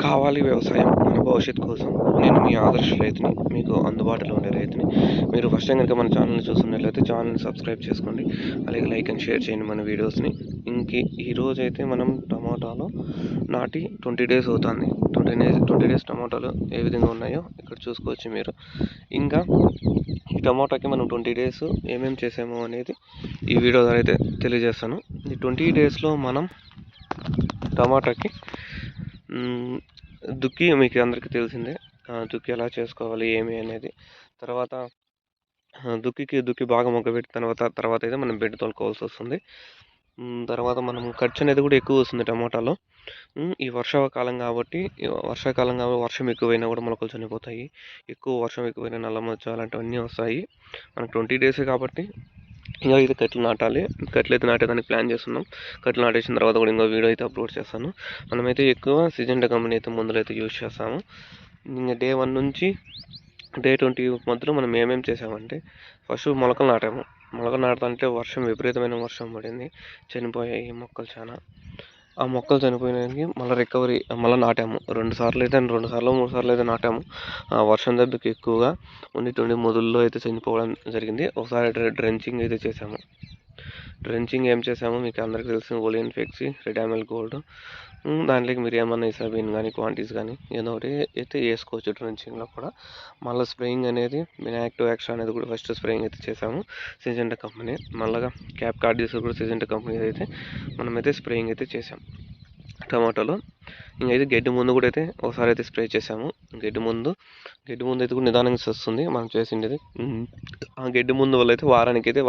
కావాలి వ్యవసాయం మన భవిష్యత్తు కోసం. నేను మీ ఆదర్శ రైతుని, మీకు అందుబాటులో ఉండే రైతుని. మీరు ఫస్ట్ టైం కనుక మన ఛానల్ని చూస్తున్నట్లయితే ఛానల్ని సబ్స్క్రైబ్ చేసుకోండి. అలాగే లైక్ అండ్ షేర్ చేయండి మన వీడియోస్ని. ఈరోజైతే మనం టమాటాలు నాటి 20 డేస్ అవుతుంది. 20 డేస్ టమాటాలు ఏ విధంగా ఉన్నాయో ఇక్కడ చూసుకోవచ్చు మీరు. ఇంకా ఈ టమాటాకి మనం 20 డేస్ ఏమేమి చేసాము అనేది ఈ వీడియో ద్వారా అయితే తెలియజేస్తాను. ఈ 20 డేస్లో మనం టమాటాకి దుక్కి మీకు అందరికీ తెలిసిందే. దుక్కి ఎలా చేసుకోవాలి ఏమి అనేది. తర్వాత దుక్కి బాగా మొగ్గబెట్టిన తర్వాత అయితే మనం బెడ్ తోలుకోవాల్సి వస్తుంది. తర్వాత మనం ఖర్చు అనేది కూడా ఎక్కువ వస్తుంది టమాటాలో. ఈ వర్షాకాలం కాబట్టి వర్షం ఎక్కువైనా కూడా మొలకలు చనిపోతాయి. వర్షం ఎక్కువైనా నల్ల మచ్చ అలాంటివన్నీ వస్తాయి. మనకు 20 డేసే కాబట్టి ఇంకా ఇది కట్లు నాటాలి. కట్లు అయితే నాటేదానికి ప్లాన్ చేస్తున్నాం. కట్లు నాటేసిన తర్వాత కూడా ఇంకో వీడియో అయితే అప్లోడ్ చేస్తాను. మనమైతే ఎక్కువ సిజెంటా కంపెనీ అయితే మందులు అయితే యూజ్ చేస్తాము. ఇంకా డే 1 నుంచి డే 20 మధ్యలో మనం ఏమేమి చేసామంటే ఫస్ట్ మొలకలు నాటాము. మొలకలు నాటుతుంటే విపరీతమైన వర్షం పడింది. చనిపోయాయి మొక్కలు చాలా. ఆ మొక్కలు చనిపోయినానికి మళ్ళీ రికవరీ మళ్ళీ నాటాము. 2 సార్లు 3 సార్లు అయితే నాటాము. వర్షం దెబ్బకి ఎక్కువగా ఉండి మొదల్లో అయితే చనిపోవడం జరిగింది. ఒకసారి డ్రెంచింగ్ అయితే చేసాము. డ్రెంచింగ్ ఏం చేసాము మీకు అందరికీ తెలిసిన ఓలియన్ ఫ్లెక్సీ, రెడామిల్ గోల్డ్, దాంట్లోకి మీరు ఏమన్నా ఇసాబిన్ కానీ క్వాంటిటీస్ కానీ ఏదో ఒకటి అయితే వేసుకోవచ్చు డ్రెంచింగ్లో కూడా. మళ్ళీ స్ప్రేయింగ్ అనేది మినాక్టివ్ ఎక్స్ట్రా అనేది కూడా ఫస్ట్ స్ప్రేయింగ్ అయితే చేసాము సిజెంటా కంపెనీ. మళ్ళీ క్యాప్ కార్డిస్ కూడా సిజెంటా కంపెనీ అయితే మనమైతే స్ప్రేయింగ్ అయితే చేసాము టమాటోలో. ఇంకైతే గడ్డి ముందు కూడా అయితే ఒకసారి అయితే స్ప్రే చేసాము. గడ్డి ముందు అయితే కూడా నిదానంగా వస్తుంది మనం చేసిండేది. ఆ గడ్డి ముందు వల్ల అయితే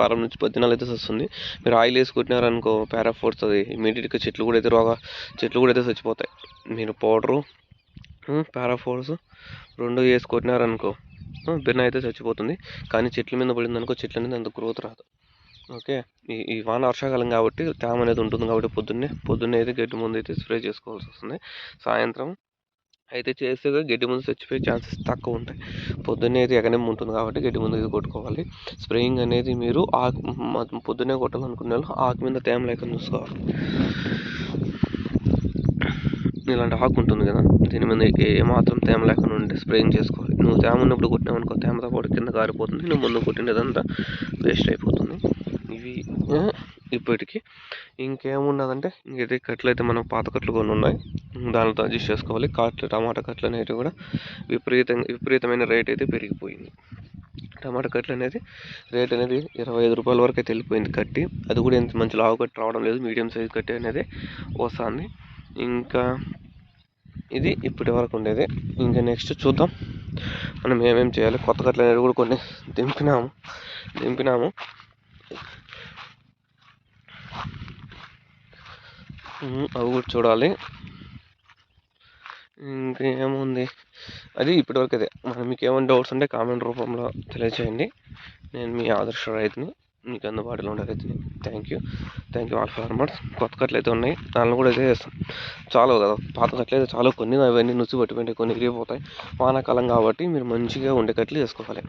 వారం నుంచి 10 దినాలు అయితే వస్తుంది. మీరు ఆయిల్ వేసి కొట్టినారనుకో పారాఫోర్స్ అది ఇమీడియట్గా చెట్లు కూడా అయితే చచ్చిపోతాయి. మీరు పౌడరు పారాఫోర్స్ 2 వేసి కొట్టినారనుకో బిన్న అయితే చచ్చిపోతుంది. కానీ చెట్ల మీద పడింది అనుకో చెట్లు అనేది అంత గ్రోత్ రాదు. ఓకే, ఈ వర్షాకాలం కాబట్టి తేమ అనేది ఉంటుంది కాబట్టి పొద్దున్నే అయితే గడ్డి ముందు అయితే స్ప్రే చేసుకోవాల్సి వస్తుంది. సాయంత్రం అయితే చేస్తే గడ్డి ముందు చచ్చిపోయే ఛాన్సెస్ తక్కువ ఉంటాయి. పొద్దున్నే అయితే ఎగనెమ్మ ఉంటుంది కాబట్టి గడ్డి ముందు అయితే కొట్టుకోవాలి. స్ప్రేయింగ్ అనేది మీరు పొద్దున్నే కొట్టాలనుకునే వాళ్ళు ఆకు మీద తేమ లేకుండా చూసుకోవాలి. ఇలాంటి ఆకు ఉంటుంది కదా, దీని మీద ఏమాత్రం తేమ లేకుండా ఉంటే స్ప్రేయింగ్ చేసుకోవాలి. నువ్వు తేమ ఉన్నప్పుడు కొట్టినావు అనుకో తేమతో పాటు కింద కారిపోతుంది. నువ్వు ముందు కొట్టినదంతా వేస్ట్ అయిపోతుంది. ఇవి ఇప్పటికి ఇంకేమున్నదంటే ఇంకైతే కట్లు అయితే మనం పాత కట్లు కొన్ని ఉన్నాయి, దానితో అడ్జస్ట్ చేసుకోవాలి. టమాటా కట్లు అనేవి కూడా విపరీతమైన రేట్ అయితే పెరిగిపోయింది. టమాటా కట్లు అనేది రేట్ అనేది 25 రూపాయల వరకు అయితే వెళ్ళిపోయింది కట్టి. అది కూడా ఎంత మంచి లావు కట్టి రావడం లేదు, మీడియం సైజ్ కట్టి అనేది వస్తుంది. ఇంకా ఇది ఇప్పటి వరకు ఉండేది. ఇంకా నెక్స్ట్ చూద్దాం మనం ఏమేమి చేయాలి. కొత్త కట్లు అనేవి కూడా కొన్ని దింపినాము. అవి కూడా చూడాలి. ఇంకేముంది అది ఇప్పటివరకు అదే. మీకు ఏమైనా డౌట్స్ ఉంటే కామెంట్ రూపంలో తెలియచేయండి. నేను మీ ఆదర్శ రైతుని, మీకు అందుబాటులో ఉండే రైతుని. Thank you all farmers. కొత్త కట్లు అయితే ఉన్నాయి, దానిలో కూడా అయితే వేస్తాం. చాలు కదా, పాత కట్లు అయితే చాలు. కొన్ని అవన్నీ నుచ్చి పట్టిపోయి కొన్ని ఇరిగిపోతాయి. వానాకాలం కాబట్టి మీరు మంచిగా ఉండే కట్లు వేసుకోవాలి.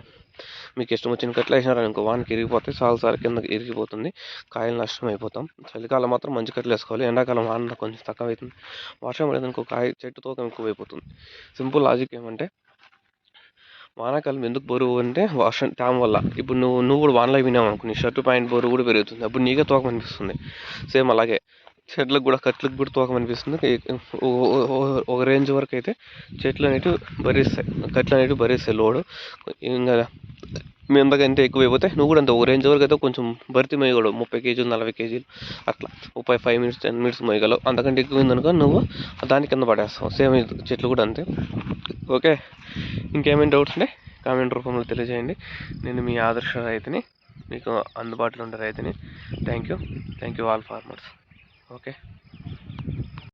మీకు ఇష్టం వచ్చిన కట్లు వేసినారనుకో వానకి ఇరిగిపోతాయి, సాలు కిందకి ఇరిగిపోతుంది, కాయలు నష్టం అయిపోతాం. చలికాలం మాత్రం మంచి కట్లు వేసుకోవాలి. ఎండాకాలం వాన కొంచెం తక్కువ అవుతుంది. వర్షం పడేదనుకో చెట్టు తూకం ఎక్కువ అయిపోతుంది. సింపుల్ లాజిక్ ఏమంటే వానాకాలం ఎందుకు బరువు అంటే వర్షం తేమ వల్ల. ఇప్పుడు నువ్వు కూడా వానలో వినావు అనుకో నీ షర్టు ప్యాంట్ బరువు కూడా పెరుగుతుంది. అప్పుడు నీకే తూకం అనిపిస్తుంది. సేమ్ అలాగే కట్లకు కూడా తూకం అనిపిస్తుంది. ఒక రేంజ్ వరకు అయితే చెట్లు అనేటివి భరిస్తాయి లోడు. ఇంకా మీందకంటే ఎక్కువ అయిపోతే నువ్వు కూడా అంత ఒక రేంజ్ వరకు అయితే కొంచెం భర్తీ మొయ్యగలవు. 30 కేజీలు 40 కేజీలు అట్లా 5 మినిట్స్ 10 మినిట్స్ మొయ్యగలవు. అంతకంటే ఎక్కువ ఉందనుకో నువ్వు దాని కింద పడేస్తావు. సేమ్ చెట్లు కూడా అంతే. ఓకే, ఇంకేమైనా డౌట్స్ ఉంటే కామెంట్ రూపంలో తెలియజేయండి. నేను మీ ఆదర్శ రైతుని, మీకు అందుబాటులో ఉండే రైతుని. Thank you all farmers. Okay.